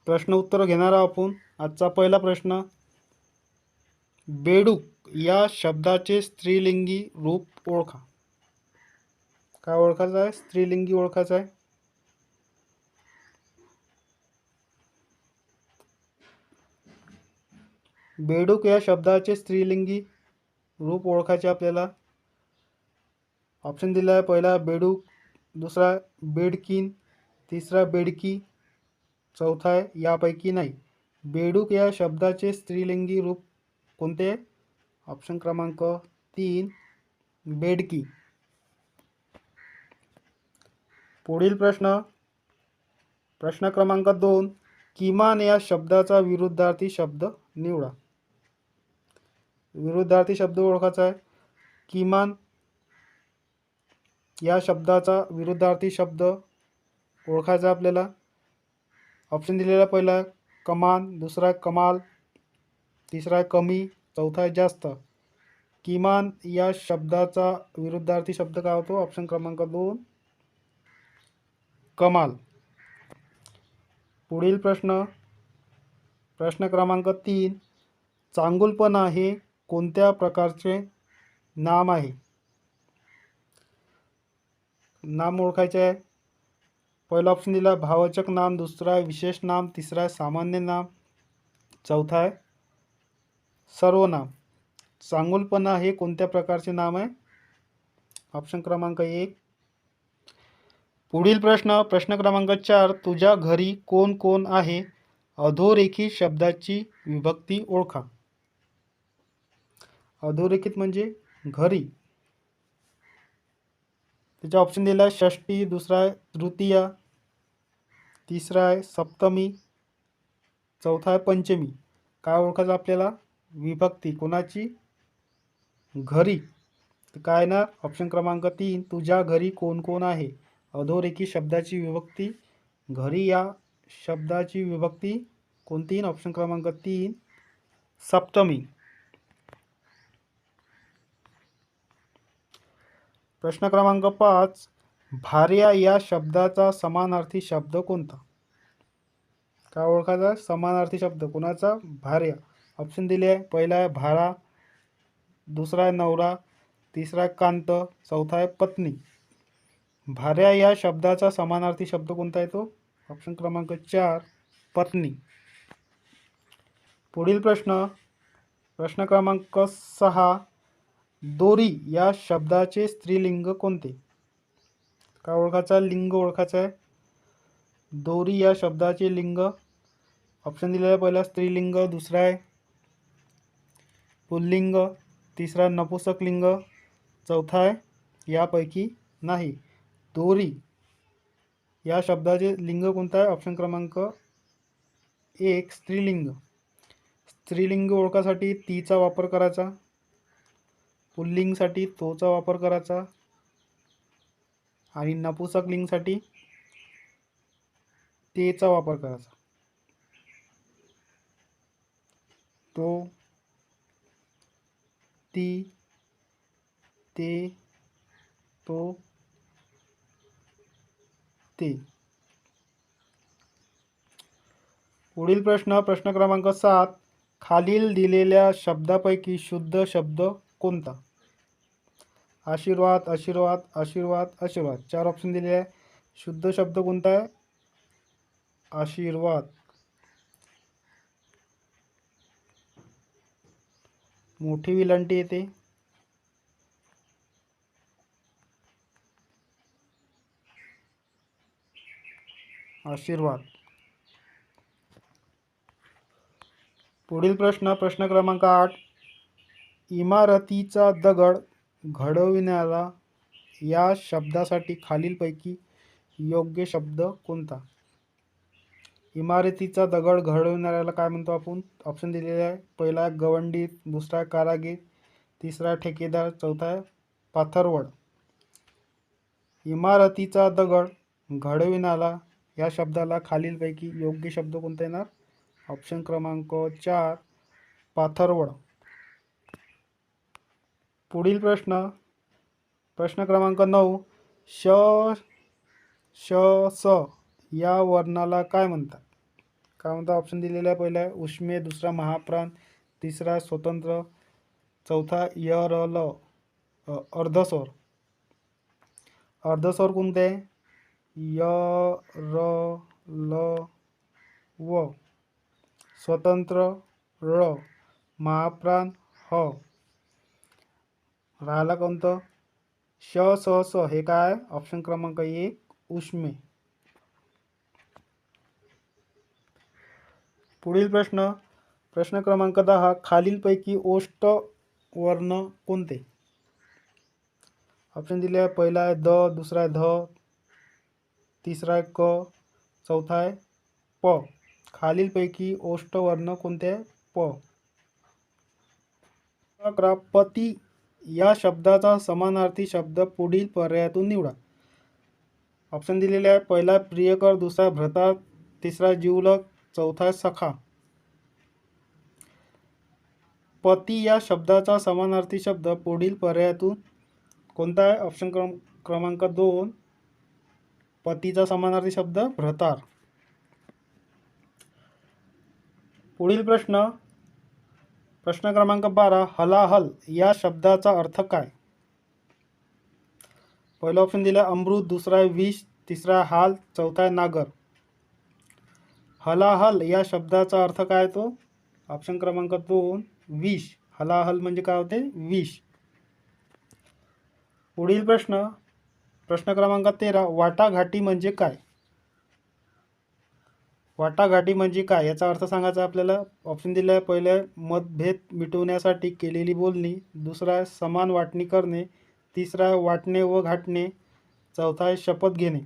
प्रश्न उत्तर घेणार आहोत आपण. आजचा पहिला प्रश्न, बेडूक या शब्दाचे स्त्रीलिंगी रूप ओळखा. काय ओळखायचं आहे? स्त्रीलिंगी ओळखायचं आहे. बेडूक या शब्दाचे स्त्रीलिंगी रूप ओळखायचे आपल्याला. ऑप्शन दिला आहे. पहिला बेडूक, दुसरा बेडकीन, तिसरा बेडकी, चौथा आहे यापैकी नाही. बेडूक या शब्दाचे स्त्रीलिंगी रूप कोणते? ऑप्शन क्रमांक 3 बेडकी. पुढील प्रश्न, प्रश्न क्रमांक 2, किमान या शब्दाचा विरुद्धार्थी शब्द निवडा. विरुद्धार्थी शब्द ओळखायचा आहे. किमान या शब्दाचा विरुद्धार्थी शब्द ओळखायचा आपल्याला. ऑप्शन दिलेला पहिला कमान, दुसरा कमाल, तिसरा कमी, चौथा जास्त. किमान या शब्दाचा विरुद्धार्थी शब्द काय होतो? ऑप्शन क्रमांक 2 कमाल. पुढील प्रश्न, प्रश्न क्रमांक 3, चांगुलपणा हे कोणत्या प्रकारचे नाम आहे? नाम ओळखायचे आहे. पहिला ऑप्शन दिला भाववाचक नाम, दुसरा विशेष नाम, तिसरा सामान्य नाम, चौथा आहे सर्वनाम. चांगुलपणा हे कोणत्या प्रकारचे नाम आहे? ऑप्शन क्रमांक 1. पुढील प्रश्न, प्रश्न क्रमांक 4, तुझ्या घरी कोण कोण आहे? अधोरेखित शब्दाची विभक्ती ओळखा. अधोरेखित म्हणजे घरी. त्याचा ऑप्शन दिला आहे षष्टी, दुसरा आहे तृतीया, तिसरा आहे सप्तमी, चौथा आहे पंचमी. काय ओळखायचं आपल्याला? विभक्ती कोणाची? घरी. तर काय ना, ऑप्शन क्रमांक 3 तुझ्या घरी कोण कोण आहे. अधोरेखित शब्दाची विभक्ती घरी. या शब्दाची विभक्ती कोणती? ऑप्शन क्रमांक 3 सप्तमी. प्रश्न क्रमांक 5, भार्या या शब्दाचा समानार्थी शब्द कोणता? काय ओळखायचा? समानार्थी शब्द कोणाचा? भार्या. ऑप्शन दिले आहे. पहिला आहे भारा, दुसरा आहे नवरा, तिसरा आहे कांत, चौथा आहे पत्नी. भार्या या शब्दाचा समानार्थी शब्द कोणता येतो? ऑप्शन क्रमांक 4 पत्नी. पुढील प्रश्न, प्रश्न क्रमांक 6, दोरी या शब्दाचे स्त्रीलिंग कोणते? काय ओळखायचा? लिंग ओळखायचं आहे. दोरी या शब्दाचे लिंग. ऑप्शन दिलेला आहे. पहिला स्त्रीलिंग, दुसरा आहे पुल्लिंग, तिसरा नपुंसकलिंग, चौथा आहे यापैकी नाही. दोरी या शब्दाचे लिंग कोणतं आहे? ऑप्शन क्रमांक 1 स्त्रीलिंग. स्त्रीलिंग ओळखासाठी तीचा वापर करायचा, पुल्लिंगसाठी तोचा वापर करायचा आणि नपुंसकलिंगसाठी तेचा वापर करायचा. तो, ती, ते, तो, ते. पुढील प्रश्न, प्रश्न क्रमांक 7, खालील दिलेल्या शब्दापैकी शुद्ध शब्द कोणता? आशीर्वाद, आशीर्वाद, आशीर्वाद, आशीर्वाद. 4 ऑप्शन दिले आहे. शुद्ध शब्द कोणता आहे? आशीर्वाद. मोठी विलांटी येते. आशीर्वाद. पुढील प्रश्न, प्रश्न क्रमांक 8, इमारतीचा दगड घडविण्याला या शब्दासाठी खालीलपैकी योग्य शब्द कोणता? इमारतीचा दगड घडविणाऱ्याला काय म्हणतो आपण? ऑप्शन दिलेले आहे. पहिला गवंडी, दुसरा कारागीर, तिसरा ठेकेदार, चौथा पाथरवड. इमारतीचा दगड घडविणारा या शब्दाला खालीलपैकी योग्य शब्द कोणता येणार? ऑप्शन क्रमांक 4 पाथरवड. पुढील प्रश्न, प्रश्न क्रमांक 9, श, श, स या वर्णाला काय म्हणतात? काय म्हणता? ऑप्शन दिलेला आहे. पहिला उष्मे, दुसरा महाप्राण, तिसरा स्वतंत्र, चौथा य र ल अर्धस्वर. अर्धस्वर कोणते आहे? य र ल व, स्वतंत्र ळ, महाप्राण ह. राहिला कोणतं? श स स. हे काय? ऑप्शन क्रमांक 1 उष्मे. पुढील प्रश्न, प्रश्न क्रमांक 10. खालीलपैकी ओष्ठ वर्ण कोणते? ऑप्शन दिले आहे. पहिला आहे द, दुसरा आहे ध, तिसरा आहे क, चौथा आहे प. खालीलपैकी ओष्ठ वर्ण कोणते आहे? प. पती या शब्दाचा समानार्थी शब्द पुढील पर्यायातून निवडा. ऑप्शन दिलेले आहे. पहिला प्रियकर, दुसरा भ्रतार, तिसरा जिवलग, चौथा सखा. पती या शब्दाचा समानार्थी शब्द पुढील पर्यायातून कोणता आहे? ऑप्शन क्रमांक 2 पतीचा समानार्थी शब्द भ्रतार. पुढील प्रश्न, प्रश्न क्रमांक 12. हलाहल या शब्दाचा अर्थ काय? पहिला ऑप्शन दिला अमृत, दुसरा आहे विष, तिसरा आहे हाल, चौथा आहे नागर. हलाहल या शब्दाचा अर्थ काय तो? ऑप्शन क्रमांक 2 विष. हलाहल म्हणजे काय होते? विष. पुढील प्रश्न, प्रश्न क्रमांक 13. वाटाघाटी म्हणजे काय? वाटाघाटी म्हणजे काय याचा अर्थ सांगायचा आपल्याला. ऑप्शन दिले आहे. पहिले मतभेद मिटवण्यासाठी केलेली बोलणी, दुसरा आहे समान वाटणी करणे, तिसरा आहे वाटणे व घाटणे, चौथा आहे शपथ घेणे.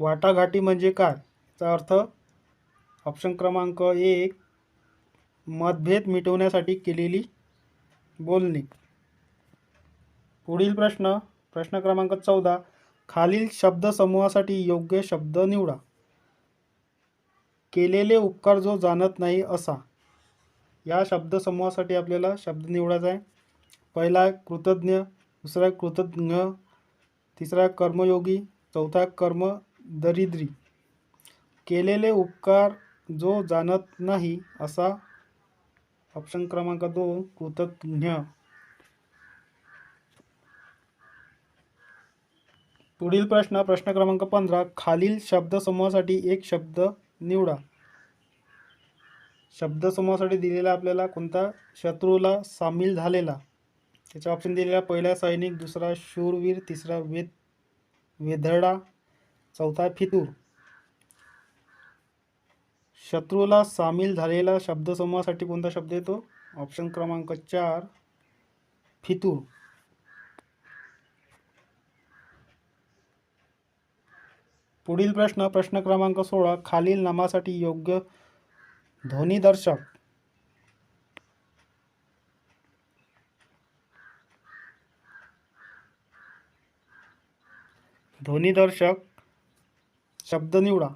वाटाघाटी म्हणजे काय याचा अर्थ? ऑप्शन क्रमांक 1 मतभेद मिटवण्यासाठी केलेली बोलणी. पुढील प्रश्न, प्रश्न क्रमांक 14. खालील शब्दसमूहासाठी योग्य शब्द निवडा. केलेले उपकार जो जाणत नाही असा. या शब्दसमूहासाठी आपल्याला शब्द निवडायचा आहे. पहिला आहे कृतज्ञ, दुसरा आहे कृतज्ञ, तिसरा आहे कर्मयोगी, चौथा आहे कर्मदरिद्री. केलेले उपकार जो जाणत नाही असा. ऑप्शन क्रमांक 2 कृतज्ञ. पुढील प्रश्न, प्रश्न क्रमांक 15. खालील शब्दसमूहासाठी एक शब्द निवडा. शब्दसमूहासाठी दिलेला आपल्याला कोणता? शत्रूला सामील झालेला. त्याचा ऑप्शन दिलेला. पहिला सैनिक, दुसरा शूरवीर, तिसरा वेधडा, चौथा फितूर. शत्रूला सामील झालेला शब्दसमूहासाठी कोणता शब्द येतो? ऑप्शन क्रमांक 4 फितूर. पुढील प्रश्न, प्रश्न क्रमांक 16. खालील नामासाठी योग्य ध्वनिदर्शक. ध्वनिदर्शक शब्द निवडा.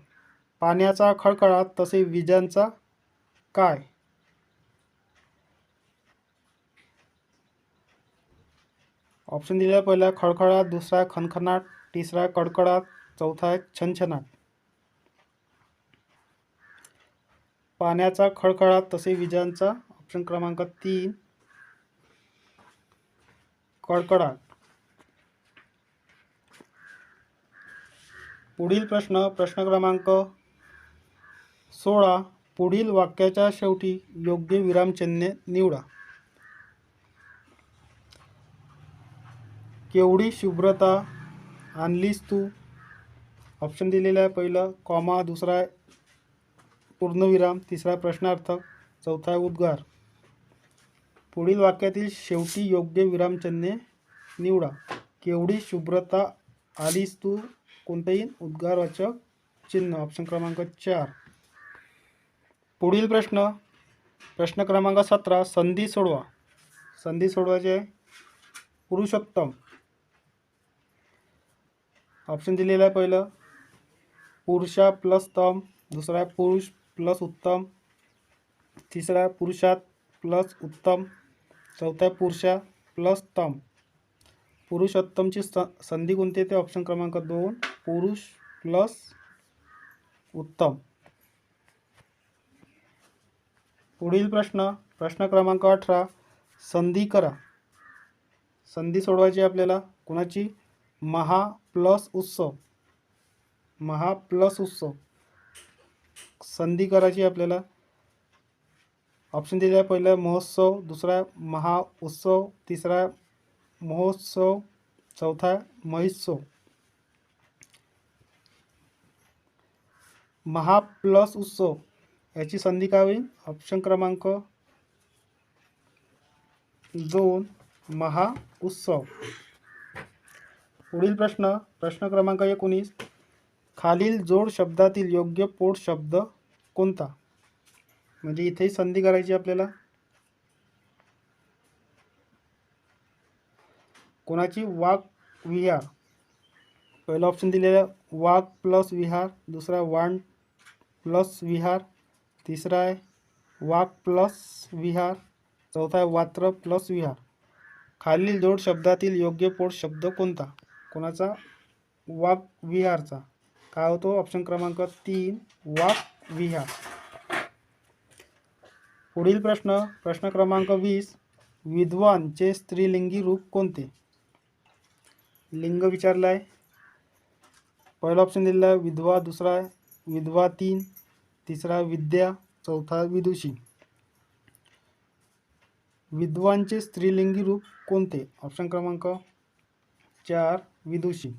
पाण्याचा खळखळाट, तसे विजांचा काय? ऑप्शन दिलेला. पहिला खळखळाट, दुसरा खनखनाट, तिसरा कडकडाट, चौथा आहे छनछनाट. पाण्याचा खळखळाट तसे विजांचा. ऑप्शन क्रमांक 3 कडकडाट. पुढील प्रश्न, प्रश्न क्रमांक 16. पुढील वाक्याच्या शेवटी योग्य विरामचिन्हे निवडा. केवढी शुभ्रता आणलीस तू. ऑप्शन दिलेला आहे. पहिलं कॉमा, दुसरा आहे पूर्णविराम, तिसरा प्रश्नार्थक, चौथा आहे उद्गार. पुढील वाक्यातील शेवटी योग्य विरामचिन्हे निवडा. केवढी शुभ्रता आलीस तू, कोणतेही उद्गारवाचक चिन्ह. ऑप्शन क्रमांक 4. पुढील प्रश्न, प्रश्न क्रमांक 17. संधी सोडवा. संधी सोडवायचे. पुरुषोत्तम. ऑप्शन दिलेला आहे. पहिलं पुरुषा प्लस तम, दुसरा आहे पुरुष प्लस उत्तम, तिसरा आहे पुरुषात प्लस उत्तम, चौथा आहे पुरुषा प्लस तम. पुरुषोत्तमची संधी कोणती येते? ऑप्शन क्रमांक 2 पुरुष प्लस उत्तम. पुढील प्रश्न प्रश्न क्रमांक 18 संधी करा. संधी सोडवायची आपल्याला. कोणाची? महा प्लस उत्सव. महा प्लस उत्सव संधी करायची आपल्याला. ऑप्शन दिले आहे. पहिला महोत्सव, दुसरा महा उत्सव, तिसरा महोत्सव, चौथा महोत्सव. महा प्लस उत्सव याची संधी काय होईल? ऑप्शन क्रमांक 2 महा उत्सव. पुढील प्रश्न प्रश्न क्रमांक 19 खालील जोड शब्दातील योग्य पोट शब्द कोणता? म्हणजे इथेही संधी करायची आपल्याला. कोणाची? वाघ विहार. पहिला ऑप्शन दिलेला वाघ प्लस विहार, दुसरा वाण प्लस विहार, तिसरा आहे वाघ प्लस विहार, चौथा आहे वात्र प्लस विहार. खालील जोड शब्दातील योग्य पोट शब्द कोणता? कोणाचा? वाघ विहारचा. काय होतो? ऑप्शन क्रमांक 3 वाघ विहार. पुढील प्रश्न प्रश्न क्रमांक 20 विद्वानचे स्त्रीलिंगी रूप कोणते? लिंग विचारलं आहे. पहिला ऑप्शन दिलेला आहे विधवा, दुसरा आहे विधवातीन, तिसरा विद्या, चौथा विदुषी. विद्वानचे स्त्रीलिंगी रूप कोणते? ऑप्शन क्रमांक 4 विदुषी.